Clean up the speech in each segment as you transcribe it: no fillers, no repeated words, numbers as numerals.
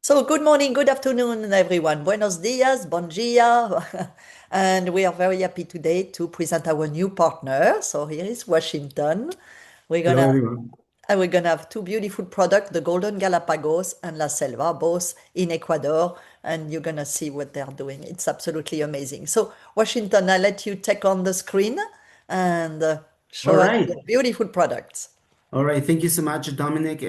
So good morning, good afternoon, everyone. Buenos dias, bon dia. And we are very happy today to present our new partner. So here is Washington. We're Hello, gonna everyone. we're gonna have two beautiful products, the Golden Galapagos and La Selva, both in Ecuador, and you're gonna see what they're doing. It's absolutely amazing. So Washington, I'll let you take on the screen and All show us right. your beautiful products. All right. Thank you so much, Dominic.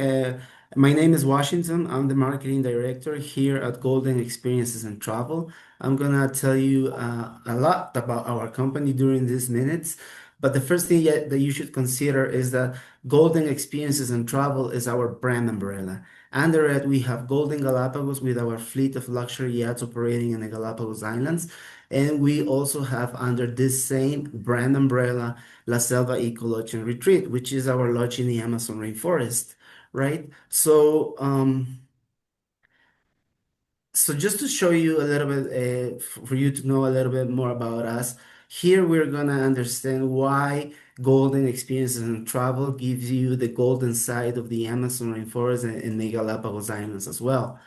My name is Washington. I'm the marketing director here at Golden Experiences and Travel. I'm gonna tell you a lot about our company during these minutes. But the first thing that you should consider is that Golden Experiences and Travel is our brand umbrella. Under it, we have Golden Galapagos with our fleet of luxury yachts operating in the Galapagos Islands. And we also have under this same brand umbrella La Selva Eco Lodge and Retreat, which is our lodge in the Amazon rainforest, right? So just to show you a little bit, for you to know a little bit more about us, here we're gonna understand why Golden Experiences and Travel gives you the golden side of the Amazon rainforest and the Galapagos Islands as well.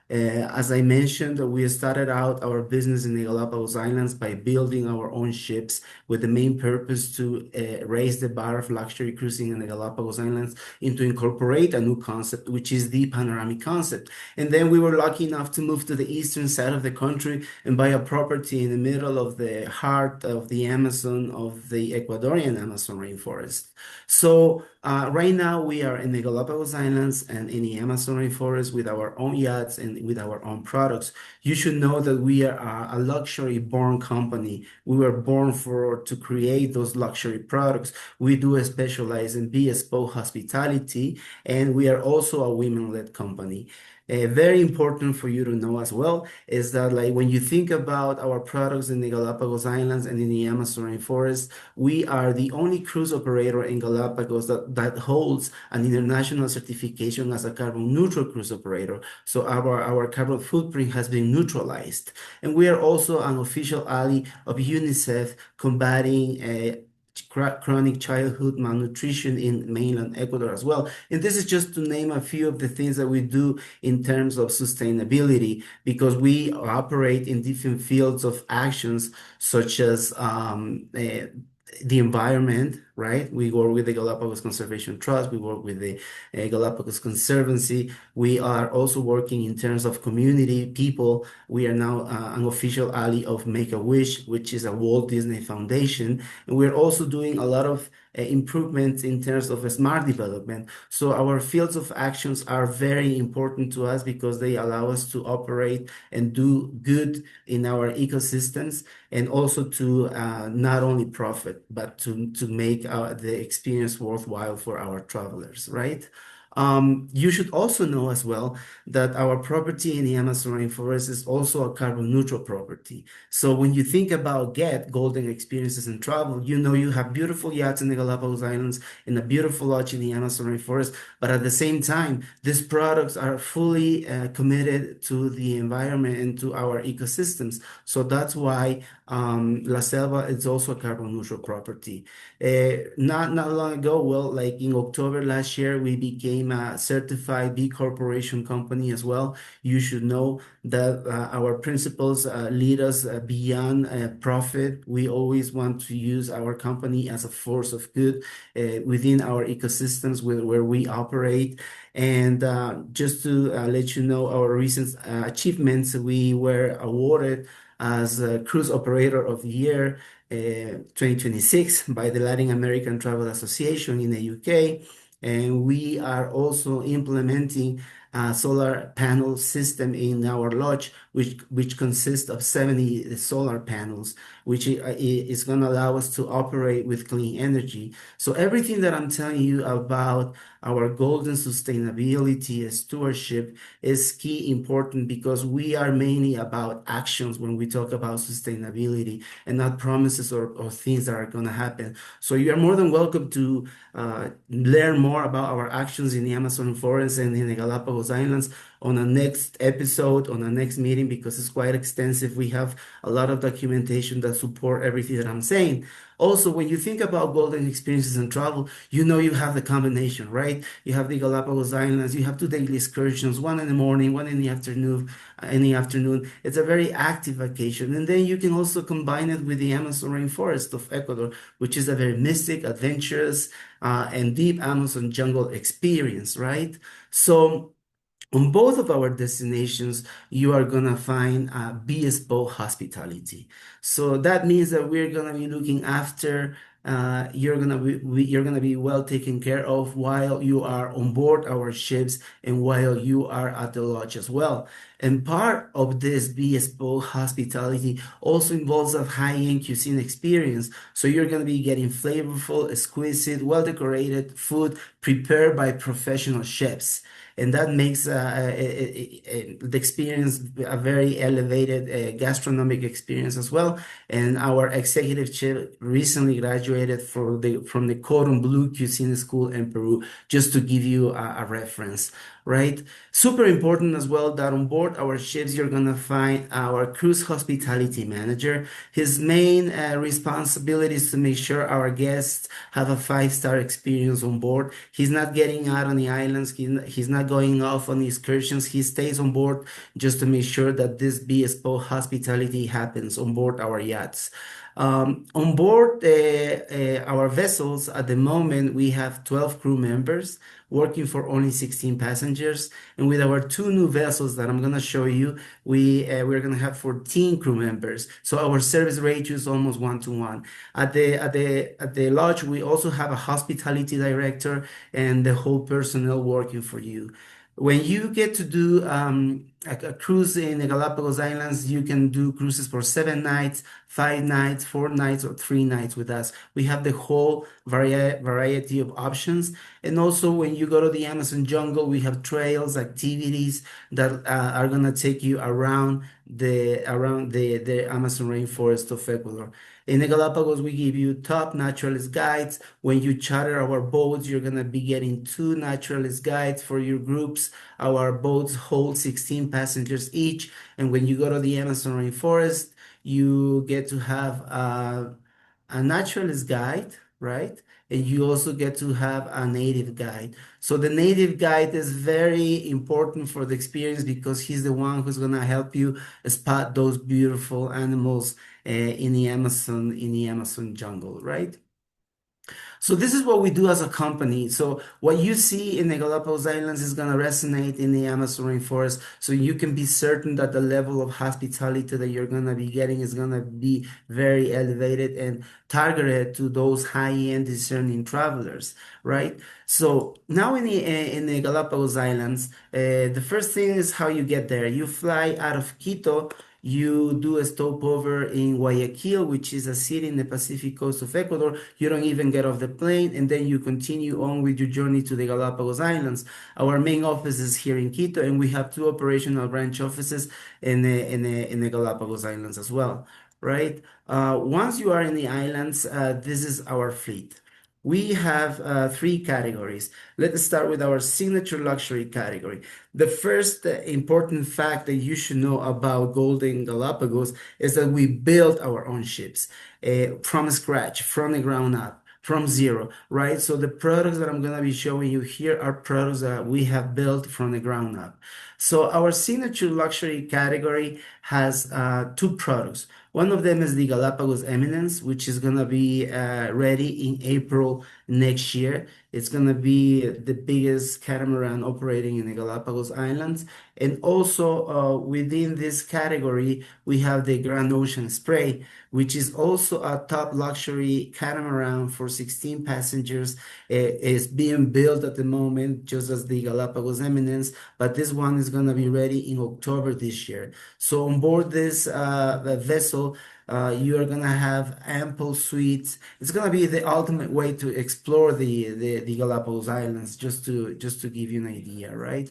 As I mentioned, we started out our business in the Galapagos Islands by building our own ships with the main purpose to raise the bar of luxury cruising in the Galapagos Islands and to incorporate a new concept, which is the panoramic concept. And then we were lucky enough to move to the eastern side of the country and buy a property in the middle of the heart of the Amazon, of the Ecuadorian Amazon rainforest. So right now we are in the Galapagos Islands and in the Amazon rainforest with our own yachts and with our own products. You should know that we are a luxury born company. We were born for to create those luxury products. We do specialize in bespoke hospitality, and we are also a women-led company. Very important for you to know as well is that like when you think about our products in the Galapagos Islands and in the Amazon rainforest, we are the only cruise operator in Galapagos that holds an international certification as a carbon neutral cruise operator. So our carbon footprint has been neutralized. And we are also an official ally of UNICEF combating chronic childhood malnutrition in mainland Ecuador as well. And this is just to name a few of the things that we do in terms of sustainability, because we operate in different fields of actions, such as the environment, right? We work with the Galapagos Conservation Trust, we work with the Galapagos Conservancy. We are also working in terms of community people. We are now an official ally of Make-A-Wish, which is a Walt Disney Foundation. And we're also doing a lot of improvements in terms of smart development. So our fields of actions are very important to us because they allow us to operate and do good in our ecosystems, and also to not only profit, but to make the experience worthwhile for our travelers, right? You should also know as well that our property in the Amazon rainforest is also a carbon neutral property. So when you think about Get Golden Experiences and Travel, you know you have beautiful yachts in the Galapagos Islands and a beautiful lodge in the Amazon rainforest, but at the same time, these products are fully committed to the environment and to our ecosystems. So that's why La Selva is also a carbon neutral property. Not long ago, well, like in October last year, we became a certified B Corporation company as well. You should know that our principles lead us beyond profit. We always want to use our company as a force of good within our ecosystems where we operate. And just to let you know our recent achievements, we were awarded as Cruise Operator of the Year 2026 by the Latin American Travel Association in the UK. And we are also implementing a solar panel system in our lodge, which consists of 70 solar panels, which is going to allow us to operate with clean energy. So everything that I'm telling you about our golden sustainability stewardship is key important, because we are mainly about actions when we talk about sustainability, and not promises or things that are going to happen. So you are more than welcome to learn more about our actions in the Amazon forest and in the Galapagos Islands on a next episode, on a next meeting, because it's quite extensive. We have a lot of documentation that support everything that I'm saying. Also, when you think about golden experiences and travel, you know you have the combination, right? You have the Galapagos Islands, you have two daily excursions, one in the morning, one in the afternoon. It's a very active vacation, and then you can also combine it with the Amazon rainforest of Ecuador, which is a very mystic, adventurous, and deep Amazon jungle experience, right? So. On both of our destinations, you are gonna find bespoke hospitality. So that means that we're gonna be looking after. You're gonna be well taken care of while you are on board our ships and while you are at the lodge as well. And part of this bespoke hospitality also involves a high-end cuisine experience. So you're gonna be getting flavorful, exquisite, well-decorated food prepared by professional chefs, and that makes the experience a very elevated gastronomic experience as well. And our executive chef recently graduated from the Cordon Bleu Cuisine School in Peru, just to give you a reference, right? Super important as well that on board our ships, you're gonna find our cruise hospitality manager. His main responsibility is to make sure our guests have a five-star experience on board. He's not getting out on the islands. He's not going off on excursions. He stays on board just to make sure that this bespoke hospitality happens on board our yachts. On board our vessels, at the moment, we have 12 crew members working for only 16 passengers. And with our two new vessels that I'm going to show you, we're going to have 14 crew members. So our service ratio is almost 1 to 1. At the lodge, we also have a hospitality director and the whole personnel working for you. When you get to do a cruise in the Galapagos Islands, you can do cruises for 7 nights, 5 nights, 4 nights, or 3 nights with us. We have the whole variety of options. And also, when you go to the Amazon jungle, we have trails, activities that are gonna take you around the Amazon rainforest of Ecuador. In the Galapagos, we give you top naturalist guides. When you charter our boats, you're gonna be getting two naturalist guides for your groups. Our boats hold 16 passengers each, and when you go to the Amazon rainforest, you get to have a naturalist guide, right? And you also get to have a native guide. So the native guide is very important for the experience because he's the one who's gonna help you spot those beautiful animals in the Amazon jungle, right? So this is what we do as a company. So what you see in the Galapagos Islands is going to resonate in the Amazon rainforest. So you can be certain that the level of hospitality that you're going to be getting is going to be very elevated and targeted to those high-end discerning travelers, right? So now in the Galapagos Islands, the first thing is how you get there. You fly out of Quito. You do a stopover in Guayaquil, which is a city in the Pacific coast of Ecuador. You don't even get off the plane, and then you continue on with your journey to the Galapagos Islands. Our main office is here in Quito, and we have two operational branch offices in the Galapagos Islands as well, right? Once you are in the islands, this is our fleet. We have three categories. Let's start with our signature luxury category. The first important fact that you should know about Golden Galapagos is that we build our own ships from scratch, from the ground up, from zero, right? So the products that I'm going to be showing you here are products that we have built from the ground up. So our signature luxury category has two products. One of them is the Galapagos Eminence, which is going to be ready in April next year. It's going to be the biggest catamaran operating in the Galapagos Islands. And also within this category, we have the Grand Ocean Spray, which is also a top luxury catamaran for 16 passengers. It's being built at the moment, just as the Galapagos Eminence, but this one is going to be ready in October this year. So on board this vessel, you are gonna have ample suites. It's gonna be the ultimate way to explore the Galapagos Islands, just to give you an idea, right?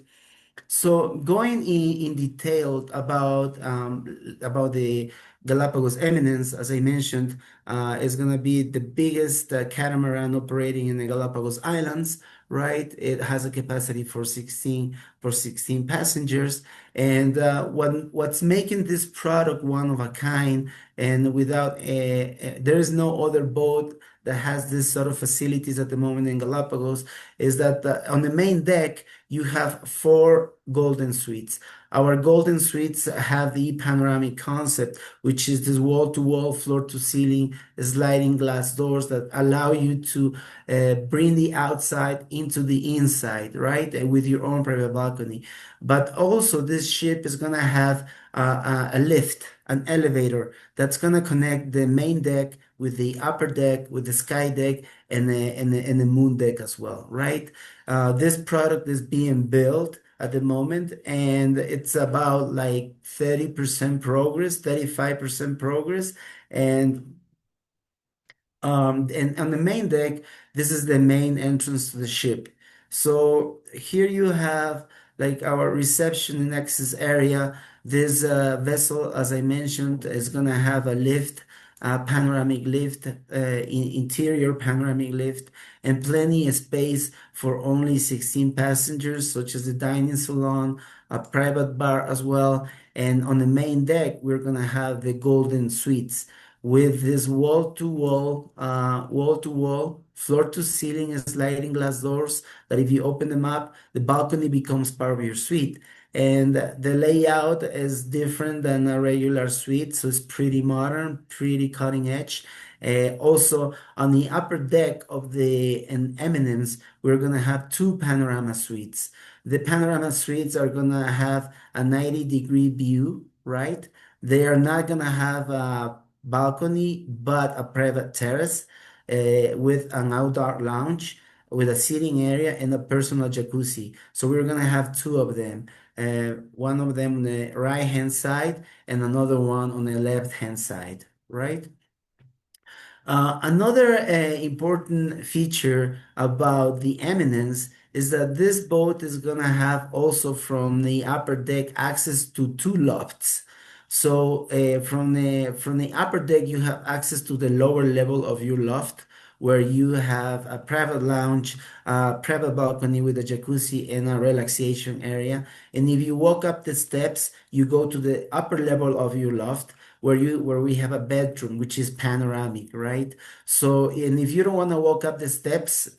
So going in detail about the Galapagos Eminence, as I mentioned, is going to be the biggest catamaran operating in the Galapagos Islands, right? It has a capacity for 16 passengers. And what's making this product one of a kind, and without there is no other boat that has this sort of facilities at the moment in Galapagos, is that on the main deck you have four golden suites. Our golden suites have the panoramic concept, which is this wall-to-wall, floor-to-ceiling sliding glass doors that allow you to bring the outside into the inside, right? With your own private balcony. But also, this ship is going to have a lift, an elevator that's going to connect the main deck with the upper deck, with the sky deck, and the moon deck as well, right? This product is being built at the moment, and it's about like 30% progress, 35% progress. And on the main deck, this is the main entrance to the ship. So here you have like our reception and access area. This vessel, as I mentioned, is gonna have a lift, a panoramic lift, interior panoramic lift, and plenty of space for only 16 passengers, such as the dining salon, a private bar as well. And on the main deck, we're gonna have the golden suites with this wall-to-wall, floor-to-ceiling sliding glass doors that if you open them up, the balcony becomes part of your suite. And the layout is different than a regular suite, so it's pretty modern, pretty cutting edge. Also, on the upper deck of the Eminence, we're gonna have two panorama suites. The panorama suites are gonna have a 90-degree view, right? They are not gonna have a balcony, but a private terrace with an outdoor lounge, with a seating area and a personal jacuzzi. So we're gonna have two of them. One of them on the right hand side and another one on the left hand side, right? Another important feature about the Eminence is that this boat is going to have also from the upper deck access to two lofts. So from the upper deck, you have access to the lower level of your loft, where you have a private lounge, a private balcony with a jacuzzi and a relaxation area. And if you walk up the steps, you go to the upper level of your loft where we have a bedroom which is panoramic, right? So, and if you don't want to walk up the steps,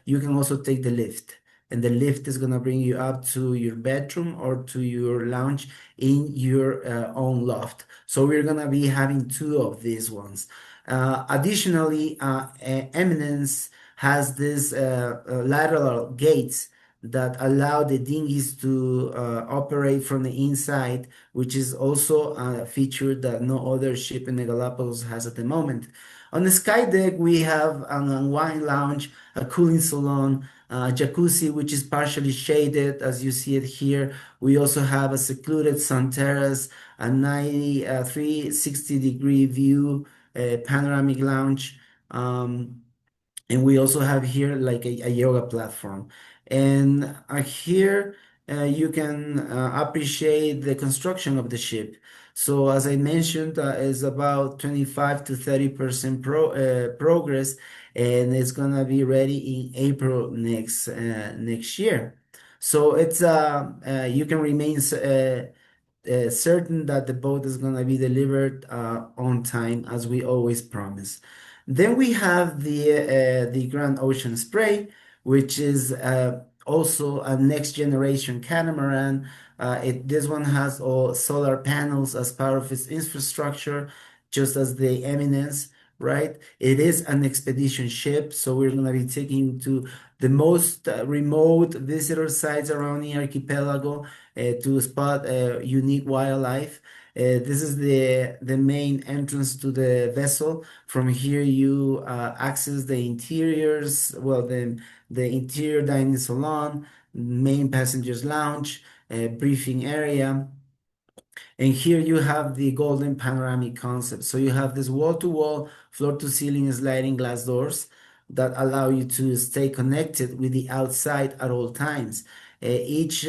you can also take the lift. And the lift is gonna bring you up to your bedroom or to your lounge in your own loft. So we're gonna be having two of these ones. Additionally, Eminence has this lateral gates that allow the dinghies to operate from the inside, which is also a feature that no other ship in the Galapagos has at the moment. On the sky deck, we have an unwind lounge, a cooling salon, a jacuzzi, which is partially shaded, as you see it here. We also have a secluded sun terrace, a 360-degree view, panoramic lounge. And we also have here like a yoga platform. And here you can appreciate the construction of the ship. So as I mentioned, is about 25 to 30% progress, and it's gonna be ready in April next year. So it's you can remain certain that the boat is going to be delivered on time as we always promise. Then we have the Grand Ocean Spray, which is also a next generation catamaran. This one has all solar panels as part of its infrastructure, just as the Eminence, right? It is an expedition ship, so we're going to be taking to the most remote visitor sites around the archipelago to spot unique wildlife. This is the main entrance to the vessel. From here, you access the interiors, well, the interior dining salon, main passengers lounge, briefing area. And here you have the golden panoramic concept. So you have this wall-to-wall, floor-to-ceiling sliding glass doors that allow you to stay connected with the outside at all times. Each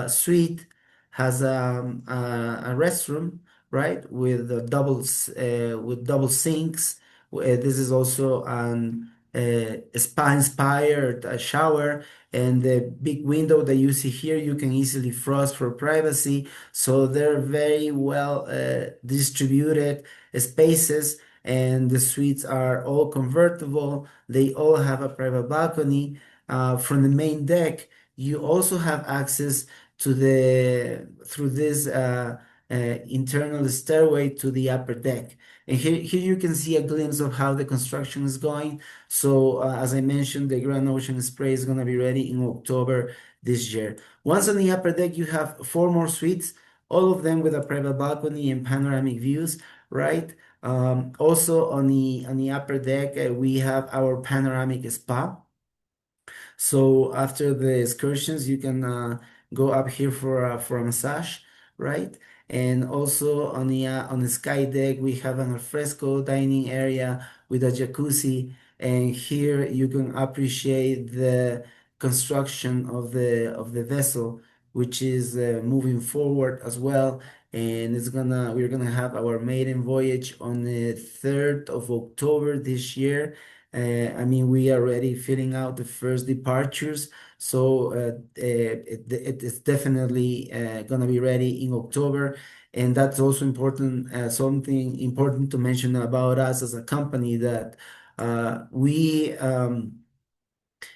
suite has a restroom, right, with double sinks. This is also an spa-inspired shower, and the big window that you see here, you can easily frost for privacy. So they're very well distributed spaces, and the suites are all convertible. They all have a private balcony. From the main deck, you also have access to the through this internal stairway to the upper deck. And here you can see a glimpse of how the construction is going. So, as I mentioned, the Grand Ocean Spray is going to be ready in October this year. Once on the upper deck, you have four more suites, all of them with a private balcony and panoramic views, right? Also on the upper deck, we have our panoramic spa. So after the excursions, you can go up here for a massage, right? And also on the sky deck, we have an alfresco dining area with a jacuzzi, and here you can appreciate the construction of the vessel, which is moving forward as well. And we're gonna have our maiden voyage on the 3rd of October this year. I mean, we are already filling out the first departures, so it's definitely gonna be ready in October, and that's also important. Something important to mention about us as a company that we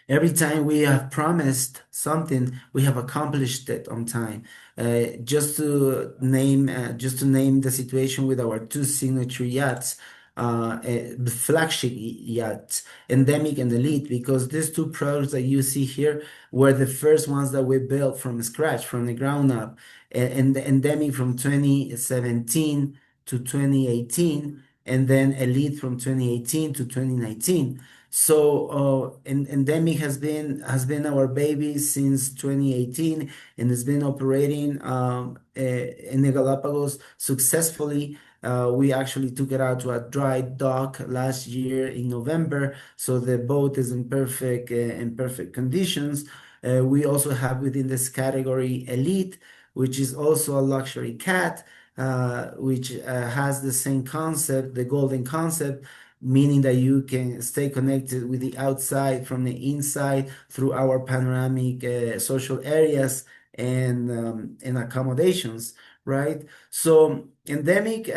every time we have promised something, we have accomplished it on time. Just to name the situation with our two signature yachts, the flagship yachts, Endemic and Elite, because these two products that you see here were the first ones that we built from scratch, from the ground up. And the Endemic from 2017 to 2018, and then Elite from 2018 to 2019. So, Endemic has been our baby since 2018, and it's been operating in the Galapagos successfully. We actually took it out to a dry dock last year in November, so the boat is in perfect conditions. We also have within this category Elite, which is also a luxury cat, which has the same concept, the golden concept, meaning that you can stay connected with the outside from the inside through our panoramic social areas and accommodations, right? So Endemic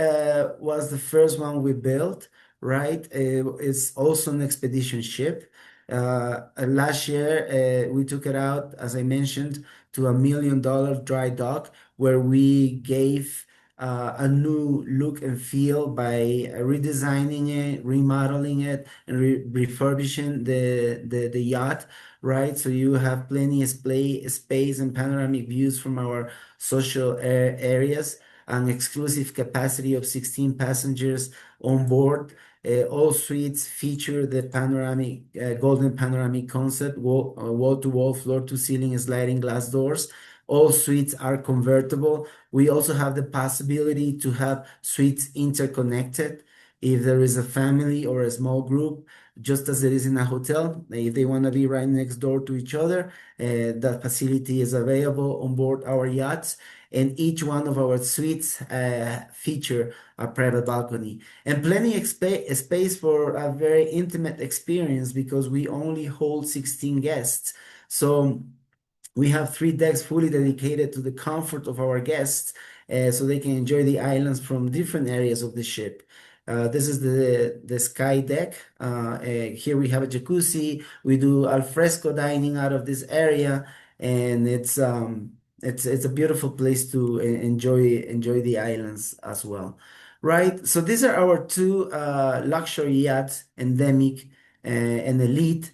was the first one we built, right? It's also an expedition ship. Last year, we took it out, as I mentioned, to $1 million dry dock, where we gave a new look and feel by redesigning it, remodeling it, and refurbishing the yacht, right? So you have plenty of space and panoramic views from our social areas, an exclusive capacity of 16 passengers on board. All suites feature the golden panoramic concept, wall to wall, floor to ceiling, sliding glass doors. All suites are convertible. We also have the possibility to have suites interconnected if there is a family or a small group, just as it is in a hotel. If they want to be right next door to each other, that facility is available on board our yachts. And each one of our suites feature a private balcony and plenty of space for a very intimate experience because we only hold 16 guests. So we have three decks fully dedicated to the comfort of our guests, so they can enjoy the islands from different areas of the ship. This is the sky deck. Here we have a jacuzzi. We do al fresco dining out of this area, and it's a beautiful place to enjoy the islands as well, right? So these are our two luxury yachts, Endemic and Elite,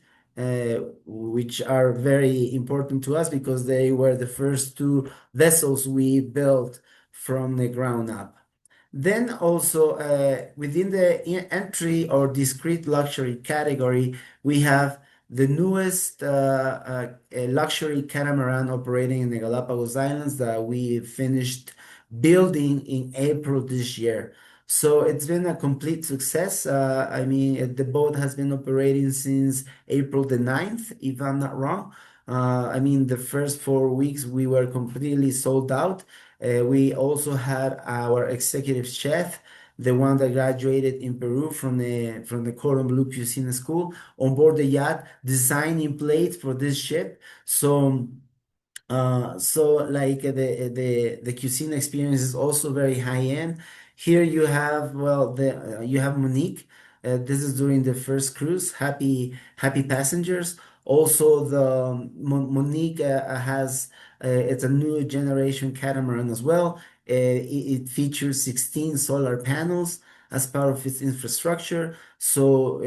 which are very important to us because they were the first two vessels we built from the ground up. Then also within the entry or discrete luxury category, we have the newest luxury catamaran operating in the Galapagos Islands that we finished building in April this year. So it's been a complete success. I mean, the boat has been operating since April the 9th, if I'm not wrong. I mean, the first 4 weeks we were completely sold out. We also had our executive chef the one that graduated in Peru from the Cordon Bleu Cuisine School, on board the yacht, designing plates for this ship. So like the cuisine experience is also very high end. Here you have well the you have Monique. This is during the first cruise. Happy passengers. Also the Monique has it's a new generation catamaran as well. It features 16 solar panels as part of its infrastructure. So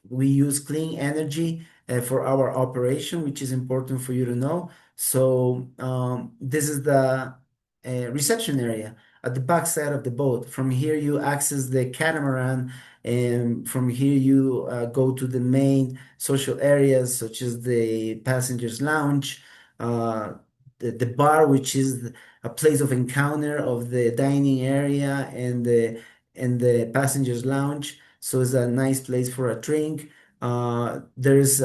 we use clean energy for our operation, which is important for you to know. So this is the reception area at the back side of the boat. From here you access the catamaran, and from here you go to the main social areas such as the passengers lounge, uh, the bar, which is a place of encounter of the dining area and the passengers lounge. So it's a nice place for a drink. There's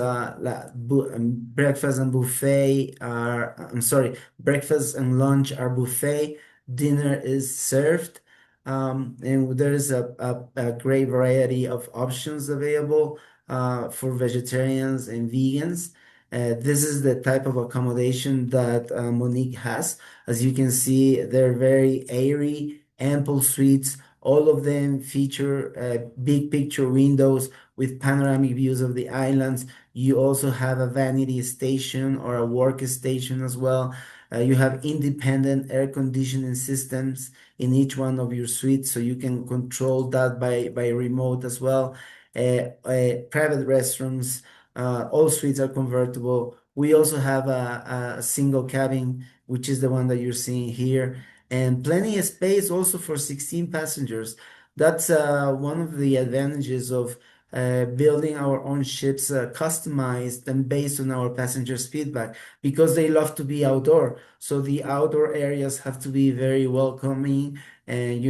breakfast and buffet are, I'm sorry, breakfast and lunch are buffet. Dinner is served. And there is a great variety of options available for vegetarians and vegans. This is the type of accommodation that Monique has. As you can see, they're very airy, ample suites. All of them feature big picture windows with panoramic views of the islands. You also have a vanity station or a workstation as well. You have independent air conditioning systems in each one of your suites, so you can control that by remote as well. Private restrooms, all suites are convertible. We also have a single cabin, which is the one that you're seeing here, and plenty of space also for 16 passengers. That's one of the advantages of building our own ships customized and based on our passengers' feedback because they love to be outdoor. So the outdoor areas have to be very welcoming and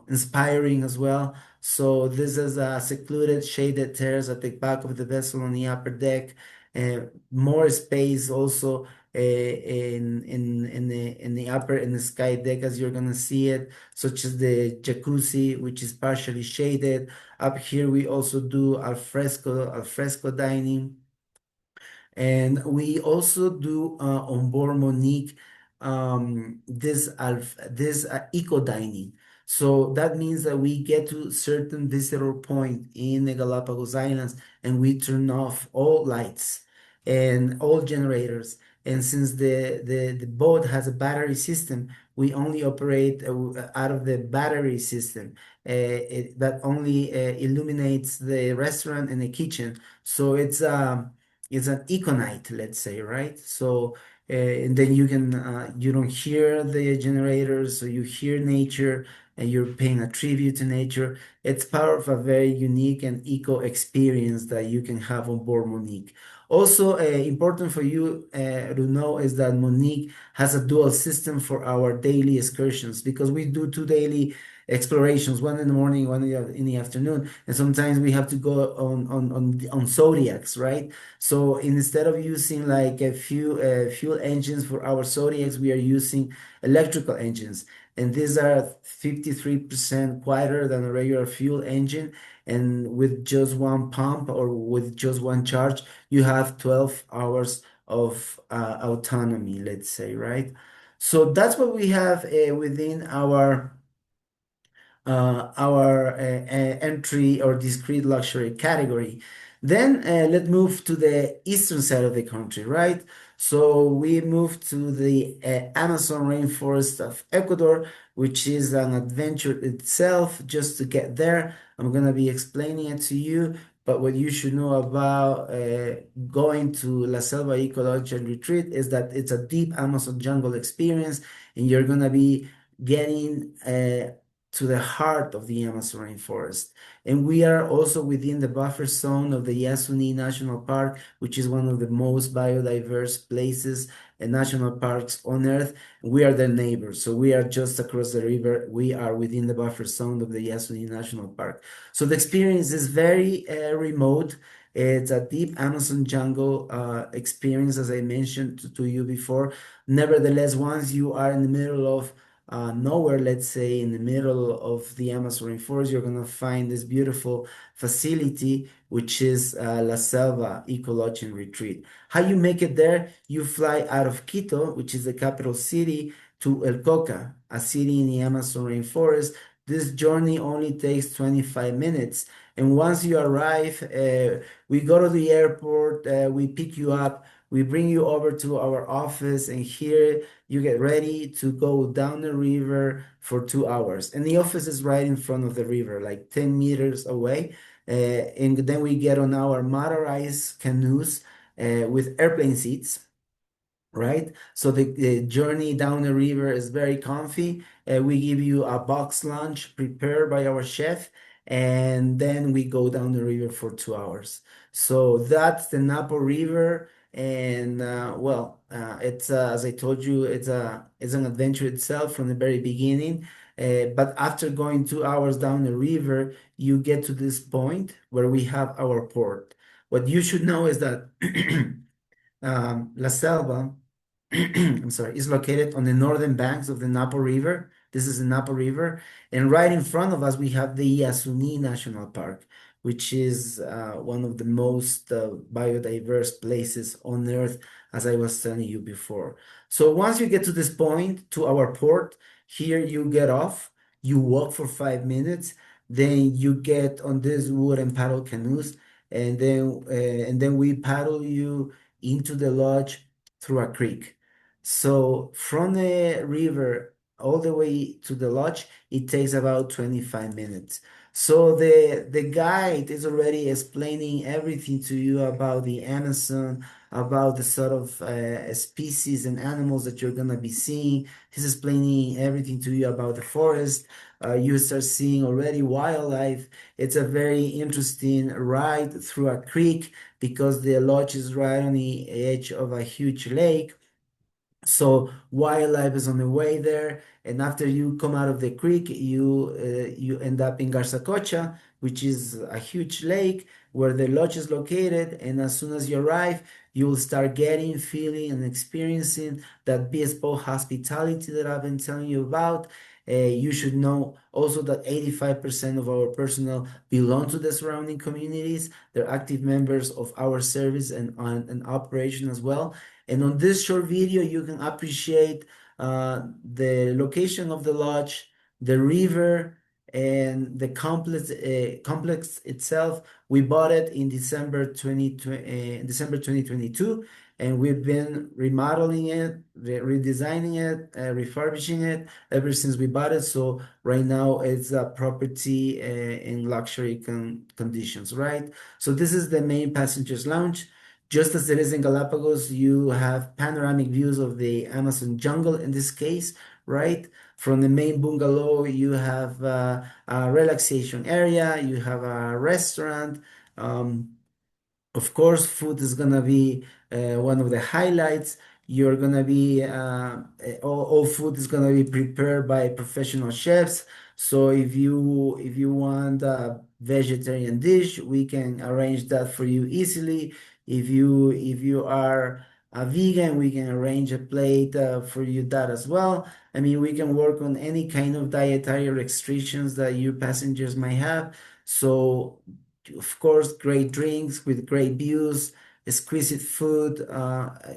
inspiring as well. So this is a secluded shaded terrace at the back of the vessel on the upper deck. More space also in the upper in the sky deck as you're gonna see it, such as the jacuzzi, which is partially shaded. Up here we also do al fresco dining. And we also do on board Monique this eco dining. So that means that we get to certain visitor point in the Galapagos Islands and we turn off all lights and all generators. And since the boat has a battery system, we only operate out of the battery system. That only illuminates the restaurant and the kitchen. So it's an econite, let's say, right? So and then you don't hear the generators, so you hear nature and you're paying a tribute to nature. It's part of a very unique and eco experience that you can have on board Monique. Also, important for you to know is that Monique has a dual system for our daily excursions because we do two daily explorations, one in the morning, one in the afternoon, and sometimes we have to go on zodiacs, right? So instead of using like a few fuel engines for our zodiacs, we are using electrical engines, and these are 53% quieter than a regular fuel engine. And with just one pump or with just one charge, you have 12 hours of autonomy, let's say, right? So that's what we have within our entry or discrete luxury category. Then let's move to the eastern side of the country, right? So we move to the Amazon rainforest of Ecuador, which is an adventure itself just to get there. I'm going to be explaining it to you, but what you should know about going to La Selva Ecological Retreat is that it's a deep Amazon jungle experience, and you're going to be getting to the heart of the Amazon rainforest. And we are also within the buffer zone of the Yasuni National Park, which is one of the most biodiverse places and national parks on Earth. We are their neighbors. So we are just across the river. We are within the buffer zone of the Yasuni National Park. So the experience is very remote. It's a deep Amazon jungle experience, as I mentioned to you before. Nevertheless, once you are in the middle of nowhere, let's say in the middle of the Amazon rainforest, you're gonna find this beautiful facility, which is La Selva Eco-Lodge and Retreat. How you make it there? You fly out of Quito, which is the capital city, to El Coca, a city in the Amazon rainforest. This journey only takes 25 minutes. And once you arrive, we go to the airport, we pick you up, we bring you over to our office, and here you get ready to go down the river for 2 hours. And the office is right in front of the river, like 10 meters away. And then we get on our motorized canoes with airplane seats, right? So the journey down the river is very comfy. We give you a box lunch prepared by our chef, and then we go down the river for 2 hours. So that's the Napo River, and it's as I told you, it's an adventure itself from the very beginning. But after going 2 hours down the river, you get to this point where we have our port. What you should know is that La Selva, I'm sorry, is located on the northern banks of the Napo River. This is the Napo River. And right in front of us, we have the Yasuni National Park, which is one of the most biodiverse places on Earth, as I was telling you before. So once you get to this point, to our port, here you get off, you walk for 5 minutes, then you get on this wooden paddle canoes, and then we paddle you into the lodge through a creek. So from the river all the way to the lodge, it takes about 25 minutes. So the guide is already explaining everything to you about the Amazon, about the sort of species and animals that you're gonna be seeing. He's explaining everything to you about the forest. You start seeing already wildlife. It's a very interesting ride through a creek because the lodge is right on the edge of a huge lake. So wildlife is on the way there, and after you come out of the creek, you end up in Garzacocha, which is a huge lake where the lodge is located. And as soon as you arrive, you will start getting, feeling, and experiencing that bespoke hospitality that I've been telling you about. You should know also that 85% of our personnel belong to the surrounding communities. They're active members of our service and operation as well. And on this short video, you can appreciate the location of the lodge, the river, and the complex itself. We bought it in December 2022, and we've been remodeling it, redesigning it, refurbishing it ever since we bought it. So right now it's a property in luxury conditions, right? So this is the main passengers lounge. Just as it is in Galapagos, you have panoramic views of the Amazon jungle in this case, right? From the main bungalow, you have a relaxation area, you have a restaurant. Um, of course, food is gonna be one of the highlights. You're gonna be all food is gonna be prepared by professional chefs. So if you want a vegetarian dish, we can arrange that for you easily. If you are a vegan, we can arrange a plate for you that as well. I mean, we can work on any kind of dietary restrictions that your passengers might have. So of course, great drinks with great views, exquisite food.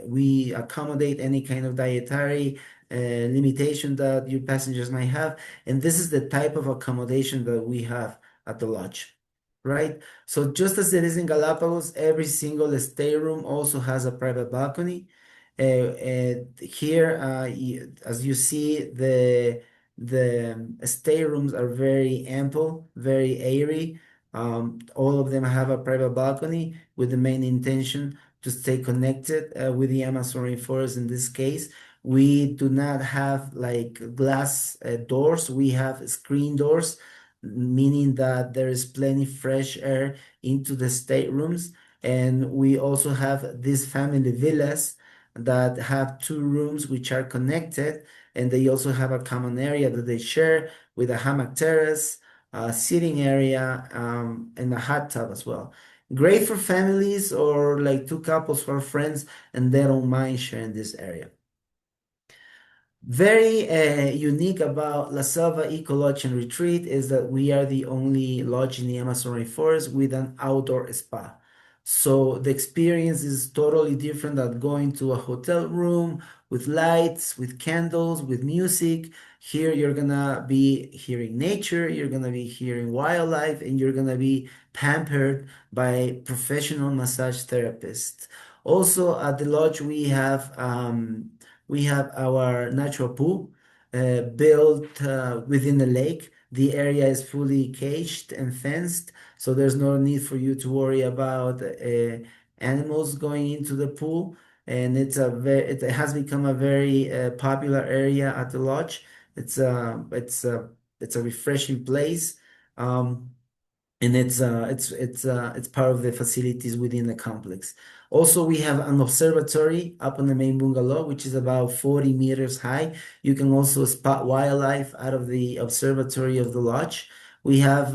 We accommodate any kind of dietary limitation that your passengers might have. And this is the type of accommodation that we have at the lodge, right? So just as it is in Galapagos, every single stateroom also has a private balcony. Here, as you see, the staterooms are very ample, very airy. All of them have a private balcony with the main intention to stay connected with the Amazon rainforest. In this case, we do not have like glass doors, we have screen doors, meaning that there is plenty fresh air into the staterooms. And we also have these family villas that have two rooms which are connected, and they also have a common area that they share with a hammock terrace, a sitting area, and a hot tub as well. Great for families or like two couples or friends, and they don't mind sharing this area. Very unique about La Selva Eco Lodge and Retreat is that we are the only lodge in the Amazon rainforest with an outdoor spa. So the experience is totally different than going to a hotel room with lights, with candles, with music. Here you're gonna be hearing nature, you're gonna be hearing wildlife, and you're gonna be pampered by professional massage therapists. Also at the lodge we have our natural pool built within the lake. The area is fully caged and fenced, so there's no need for you to worry about animals going into the pool. And it has become a very popular area at the lodge. It's a refreshing place. Um, and it's part of the facilities within the complex. Also, we have an observatory up on the main bungalow, which is about 40 meters high. You can also spot wildlife out of the observatory of the lodge. We have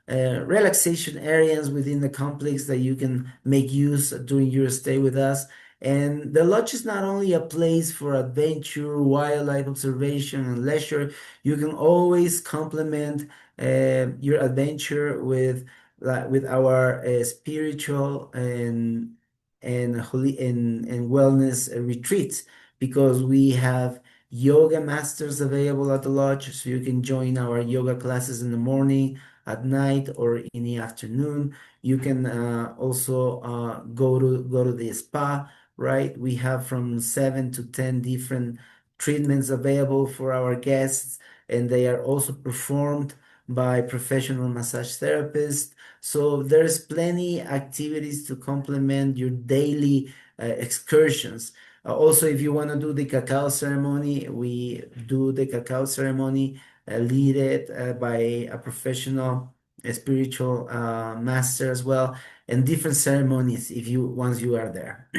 relaxation areas within the complex that you can make use during your stay with us. And the lodge is not only a place for adventure, wildlife observation, and leisure. You can always complement your adventure with our spiritual and holy and wellness retreats, because we have yoga masters available at the lodge, so you can join our yoga classes in the morning, at night, or in the afternoon. You can also go to the spa, right? We have from 7 to 10 different treatments available for our guests, and they are also performed by professional massage therapists. So there's plenty activities to complement your daily excursions. Also, if you want to do the cacao ceremony, we do the cacao ceremony, lead it by a professional spiritual master as well, and different ceremonies if you once you are there.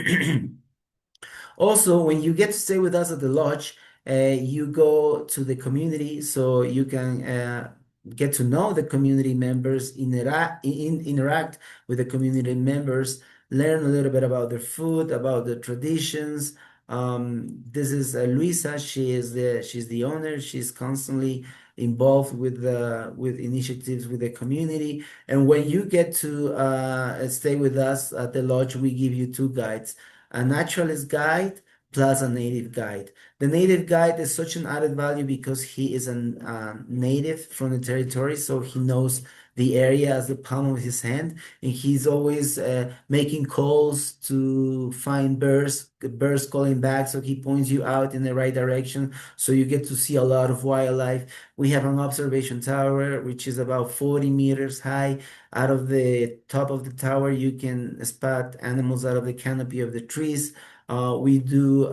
Also, when you get to stay with us at the lodge, you go to the community so you can get to know the community members, interact with the community members, learn a little bit about their food, about the traditions. This is Luisa. She's the owner. She's constantly involved with initiatives with the community. And when you get to stay with us at the lodge, we give you two guides, a naturalist guide plus a native guide. The native guide is such an added value because he is a native from the territory, so he knows the area as the palm of his hand, and he's always making calls to find birds calling back, so he points you out in the right direction, so you get to see a lot of wildlife. We have an observation tower, which is about 40 meters high. Out of the top of the tower, you can spot animals out of the canopy of the trees. We do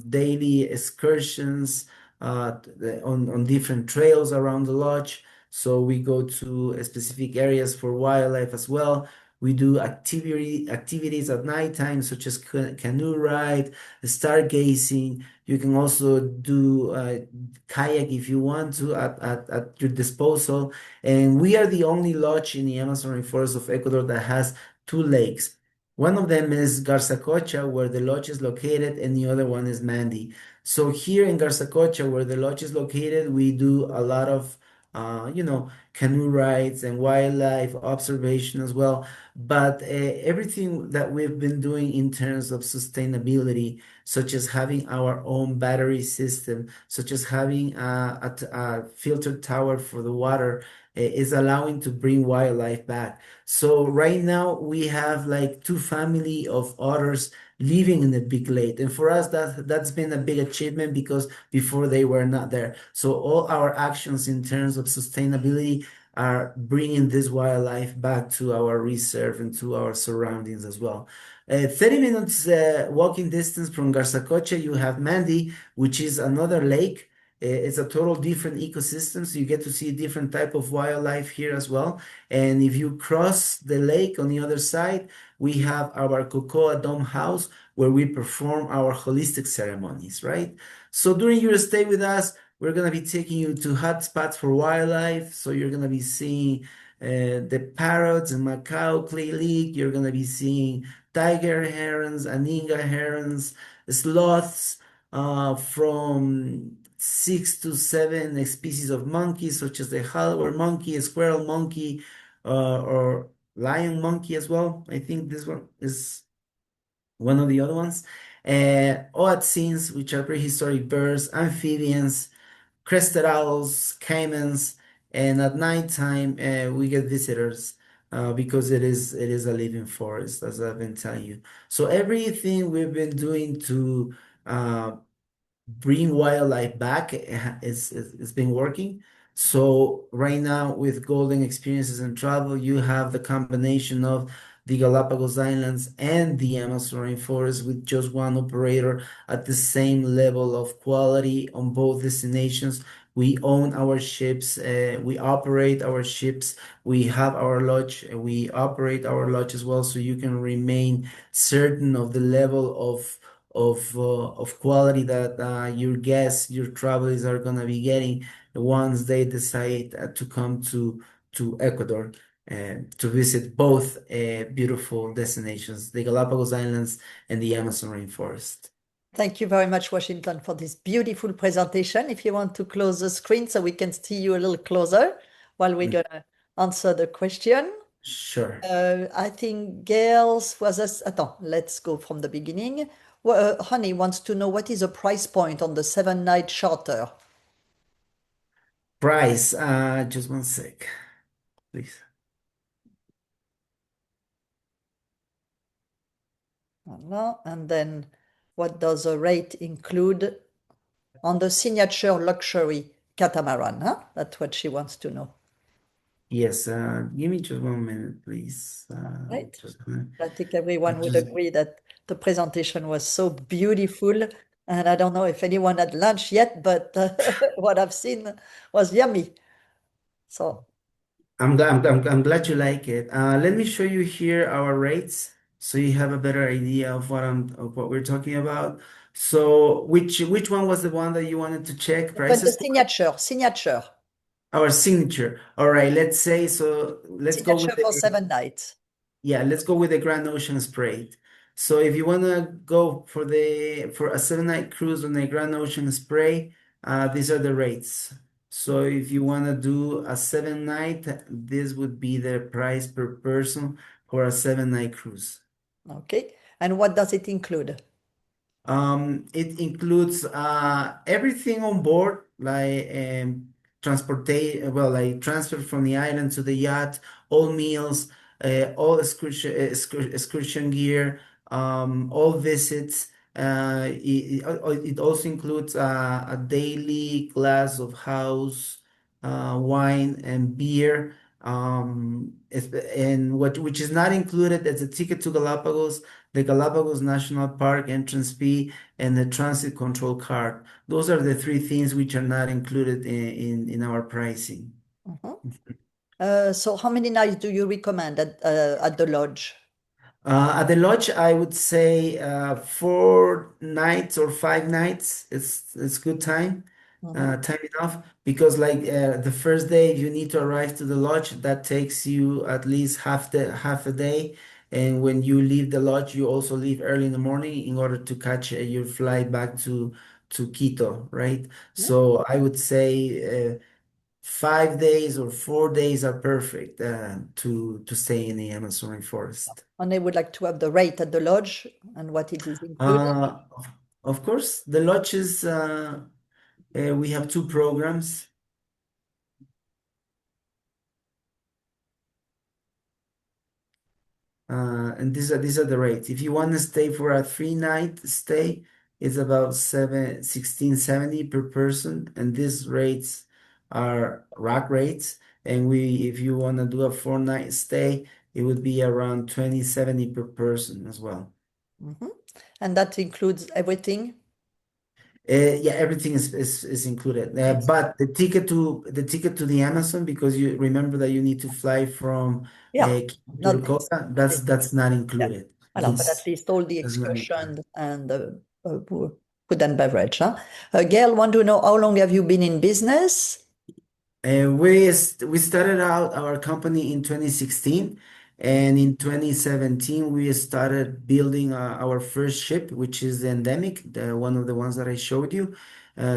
daily excursions on different trails around the lodge. So we go to specific areas for wildlife as well. We do activities at nighttime, such as canoe ride, stargazing. You can also do kayak if you want to at your disposal. And we are the only lodge in the Amazon rainforest of Ecuador that has two lakes. One of them is Garzacocha, where the lodge is located, and the other one is Mandy. So here in Garzacocha, where the lodge is located, we do a lot of, canoe rides and wildlife observation as well. But everything that we've been doing in terms of sustainability, such as having our own battery system, such as having a filtered tower for the water, is allowing to bring wildlife back. So right now we have like two family of otters living in the big lake, and for us that's been a big achievement because before they were not there. So all our actions in terms of sustainability are bringing this wildlife back to our reserve and to our surroundings as well. 30 minutes walking distance from Garzacocha, you have Mandy, which is another lake. It's a total different ecosystem, so you get to see different type of wildlife here as well. And if you cross the lake on the other side, we have our Cocoa Dome house where we perform our holistic ceremonies, right? So during your stay with us, we're gonna be taking you to hot spots for wildlife. So you're gonna be seeing the parrots and Macau clay lake. You're gonna be seeing tiger herons, Aninga herons, sloths. from 6 to 7 species of monkeys, such as the hardware monkey, squirrel monkey, or lion monkey as well. I think this one is one of the other ones. Oatsins, which are prehistoric birds, amphibians, crested owls, caimans, and at nighttime we get visitors because it is a living forest, as I've been telling you. So everything we've been doing to uh, bring wildlife back is been working. So right now with Golden Experiences and Travel, you have the combination of the Galapagos Islands and the Amazon rainforest with just one operator at the same level of quality on both destinations. We own our ships, we operate our ships, we have our lodge, we operate our lodge as well, so you can remain certain of the level of quality that your guests, your travelers are gonna be getting once they decide to come to Ecuador to visit both beautiful destinations, the Galapagos Islands and the Amazon rainforest. Thank you very much, Washington, for this beautiful presentation. If you want to close the screen so we can see you a little closer while we're Mm, gonna answer the question. sure. I think Gail's was us. Attends, let's go from the beginning. Well, Honey wants to know what is the price point on the 7 night charter. Price, just one sec, please. Voilà. And then what does the rate include on the signature luxury catamaran? Huh? That's what she wants to know. Yes, give me just 1 minute, please. Right? Just, I think everyone would just agree that the presentation was so beautiful. And I don't know if anyone had lunch yet, but what I've seen was yummy. So, I'm glad you like it. Let me show you here our rates so you have a better idea of what we're talking about. So which one was the one that you wanted to check open the prices for? signature, Our signature. All right, let's say so let's go with signature for the 7 nights. yeah, let's go with the Grand Ocean Sprayed. So if you wanna go for a 7 night cruise on the Grand Ocean Spray, these are the rates. So if you wanna do a 7 night, this would be the price per person for a 7 night cruise. Okay. And what does it include? It includes everything on board, like like transfer from the island to the yacht, all meals, all excursion gear, all visits. It also includes a daily glass of house wine and beer. And which is not included as a ticket to Galapagos, the Galapagos National Park entrance fee, and the transit control card. Those are the three things which are not included in our pricing. Mhm. So how many nights do you recommend at the lodge? At the lodge, I would say 4 nights or 5 nights. It's good time, Mhm. time enough because like the first day you need to arrive to the lodge. That takes you at least half a day, and when you leave the lodge, you also leave early in the morning in order to catch your flight back to Quito, right? Yeah. So I would say 5 days or 4 days are perfect to stay in the Amazon rainforest. And I would like to have the rate at the lodge and what it is included. Uh, of of course, the lodges, we have two programs, and these are the rates. If you want to stay for a 3 night stay, it's about 1670 per person, and these rates are rack rates. And if you want to do a 4 night stay, it would be around 2070 per person as well. Mhm. And that includes everything. Yeah, everything is included. It's, But the ticket to the Amazon, because you remember that you need to fly from yeah, not this. Turkota, that's not Yeah. included. Voilà, but at This least all the that's not included. excursions and food and beverage. Huh? Gail, want to know how long have you been in business? We started out our company in 2016, And in 2017, we started building our first ship, which is the endemic, one of the ones that I showed you.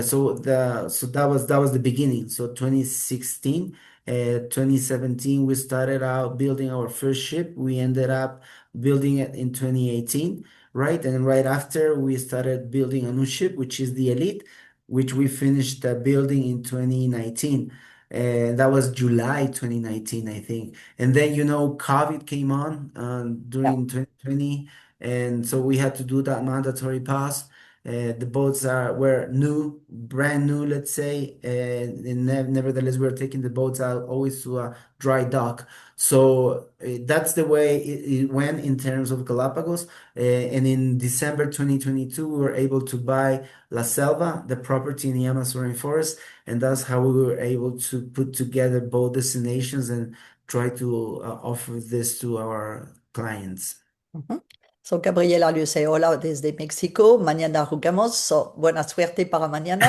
So that was the beginning. So 2016, 2017, we started out building our first ship. We ended up building it in 2018, right? And right after, we started building a new ship, which is the Elite, which we finished building in 2019. And that was July 2019, I think. And then, COVID came on Yeah. during 2020. And so we had to do that mandatory pause. The boats were new, brand new, let's say. And nevertheless, we're taking the boats out always to a dry dock. So that's the way it went in terms of Galapagos. And in December 2022, we were able to buy La Selva, the property in the Amazon rainforest. And that's how we were able to put together both destinations and try to offer this to our clients. Mhm. So, Gabriela le dice, hola desde México, mañana jugamos, so, buena suerte para mañana.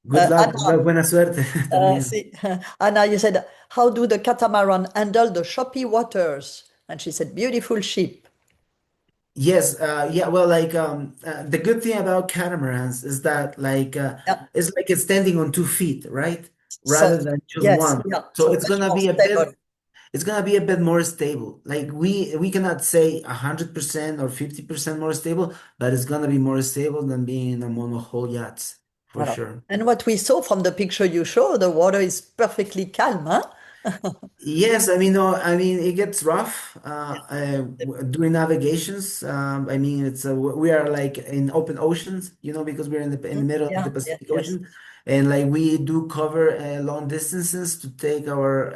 Good Anna, luck, buena suerte también. see, Anna, you said, how do the catamaran handle the choppy waters? And she said, beautiful ship. Yes, yeah, well, like the good thing about catamarans is that Yeah. it's like it's standing on 2 feet, right? So, Rather than just yes, one. yeah, So so much more stable. it's gonna be a bit more stable. Like we cannot say 100% or 50% more stable, but it's gonna be more stable than being in a monohull yacht for Voilà. sure. And what we saw from the picture you show, the water is perfectly calm, huh? Yes, I mean, no, I mean it gets rough Yeah. doing navigations. I mean, we are like in open oceans, because we're in the middle of Yeah, the yes, Pacific yes. Ocean, and like we do cover long distances to take our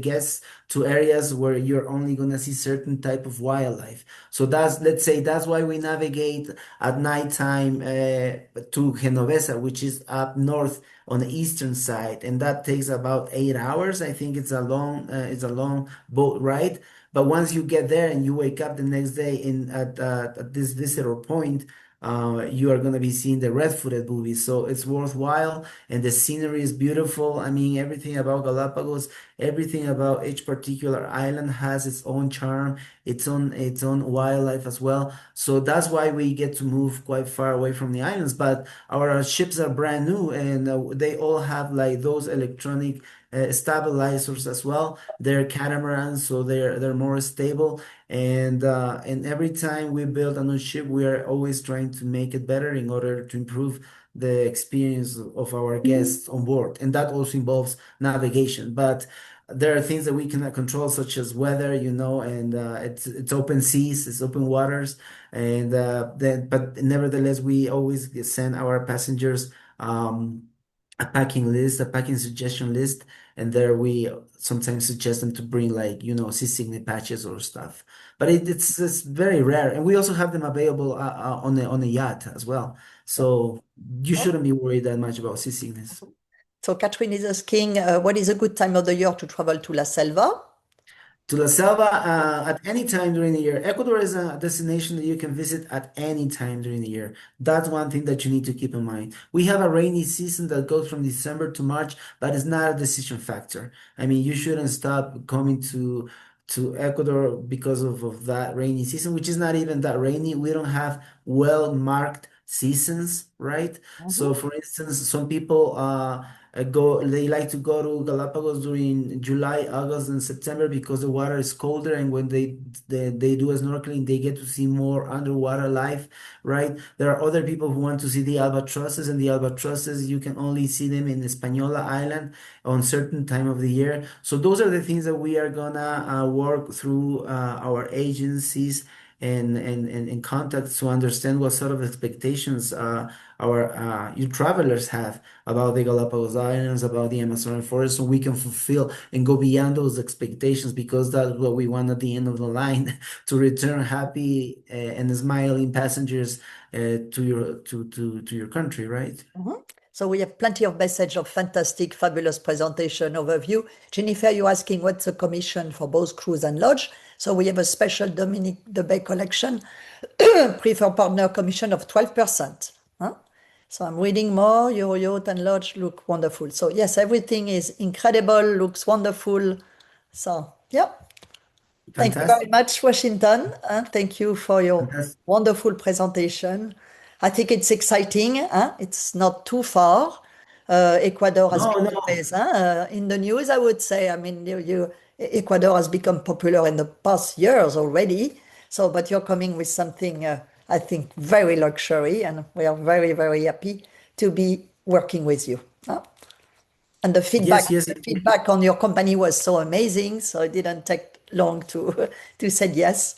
guests to areas where you're only gonna see certain type of wildlife. So let's say that's why we navigate at nighttime to Genovesa, which is up north on the eastern side, and that takes about 8 hours. I think it's a long boat ride. But once you get there and you wake up the next day at this visitor point, you are going to be seeing the red-footed boobies. So it's worthwhile, and the scenery is beautiful. I mean, everything about Galapagos, everything about each particular island has its own charm, its own wildlife as well. So that's why we get to move quite far away from the islands. But our ships are brand new, and they all have like those electronic stabilizers as well. They're catamarans, so they're more stable. And every time we build a new ship, we are always trying to make it better in order to improve the experience of our guests on board. And that also involves navigation. But there are things that we cannot control, such as weather, and it's open seas, it's open waters, and but nevertheless, we always send our passengers a packing list, a packing suggestion list, and there we sometimes suggest them to bring like seasickness patches or stuff. But it's very rare, and we also have them available on a yacht as well. So you Oh. shouldn't be worried that much about seasickness. So Catherine is asking, what is a good time of the year to travel to La Selva? To La Selva at any time during the year. Ecuador is a destination that you can visit at any time during the year. That's one thing that you need to keep in mind. We have a rainy season that goes from December to March, but it's not a decision factor. I mean, you shouldn't stop coming to Ecuador because of that rainy season, which is not even that rainy. We don't have well marked seasons, right? Mhm. So, for instance, some people they like to go to Galapagos during July, August, and September because the water is colder, and when they do a snorkeling, they get to see more underwater life, right? There are other people who want to see the albatrosses, and the albatrosses you can only see them in Española Island on certain time of the year. So those are the things that we are gonna work through our agencies and contacts to understand what sort of expectations our you travelers have about the Galapagos Islands, about the Amazon forest, so we can fulfill and go beyond those expectations, because that's what we want at the end of the line to return happy and smiling passengers to your country, right? Mhm. So we have plenty of message of fantastic, fabulous presentation overview. Jennifer, you're asking what's the commission for both cruise and lodge. So we have a special Dominique de Bay collection, preferred partner commission of 12%. Huh? So I'm reading more. Your yacht and lodge look wonderful. So yes, everything is incredible, looks wonderful. So yeah. Thank you very Fantastic. much, Washington. Thank you for your Fantastic. wonderful presentation. I think it's exciting. It's not too far. Ecuador has No, been no. always in the news, I would say. I mean, Ecuador has become popular in the past years already. So, but you're coming with something, I think, very luxury, and we are very, very happy to be working with you. And Yes, yes. the feedback on your company was so amazing, so it didn't take long to to say yes.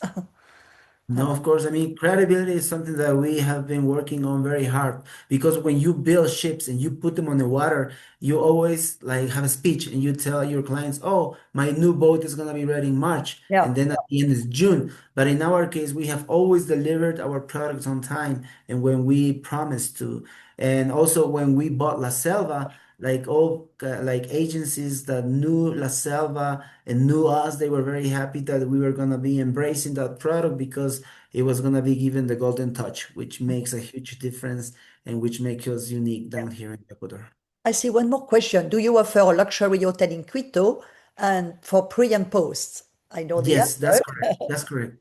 No, of course. I mean, credibility is something that we have been working on very hard because when you build ships and you put them on the water, you always like have a speech and you tell your clients, "Oh, my new boat is gonna be ready in March," Yeah, and then at the end is June. But in our case, we have always delivered our products on time and when we promised to. And also when we bought La Selva, like all like agencies that knew La Selva and knew us, they were very happy that we were gonna be embracing that product because it was going to be given the golden touch, which makes a huge difference and which makes us unique yeah. down here in Ecuador. I see one more question. Do you offer a luxury hotel in Quito and for pre and post? I know the Yes, that's answer. correct. That's correct. Uh,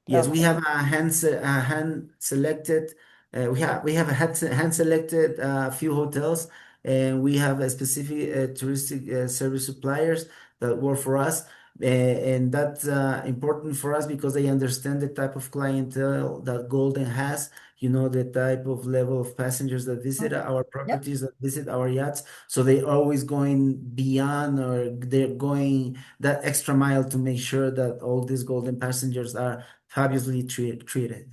Yes, we have a hand selected. We have a hand selected few hotels, and we have a specific touristic service suppliers that work for us, and that's important for us because they understand the type of clientele that Golden has. You know, the type of level of passengers that visit mhm. our Yeah, properties, that visit our yachts. So they're always going beyond, or they're going that extra mile to make sure that all these golden passengers are fabulously treated.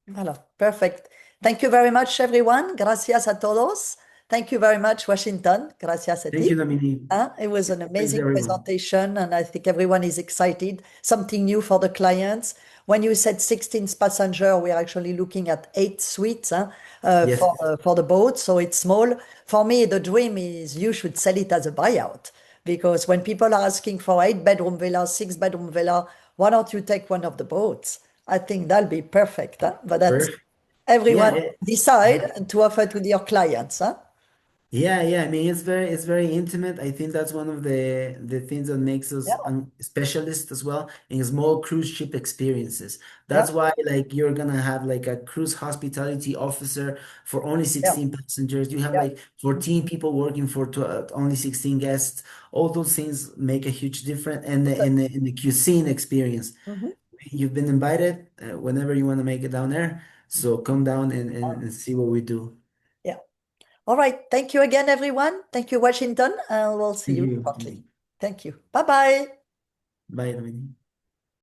voilà. Perfect. Thank you very much, everyone. Gracias a todos. Thank you very much, Washington. Gracias a Thank you, ti. Dominique. It was an Thanks, amazing everyone. presentation, and I think everyone is excited. Something new for the clients. When you said 16 passenger, we're actually looking at 8 suites Yes, for the boat, so it's small. For me, the dream is you should sell it as a buyout because when people are asking for 8 bedroom villa, 6 bedroom villa, why don't you take one of the boats? I think that'll be perfect. But that's perfect. Yeah, everyone decide yeah. and to offer to their clients. Yeah, yeah. I mean, it's very intimate. I think that's one of the things that makes us Yeah, specialists as well in small cruise ship experiences. yeah, That's why like you're gonna have like a cruise hospitality officer for only yeah, 16 passengers. You have yeah. like 14 people working for only 16 guests. All those things make a huge difference, and the cuisine experience. Mhm. You've been invited whenever you want to make it down there. So come down and see what we do. Yeah. All right. Thank you again, everyone. Thank you, Washington, and we'll see Thank you you. shortly. Thank you. Bye bye. Bye, Dominique.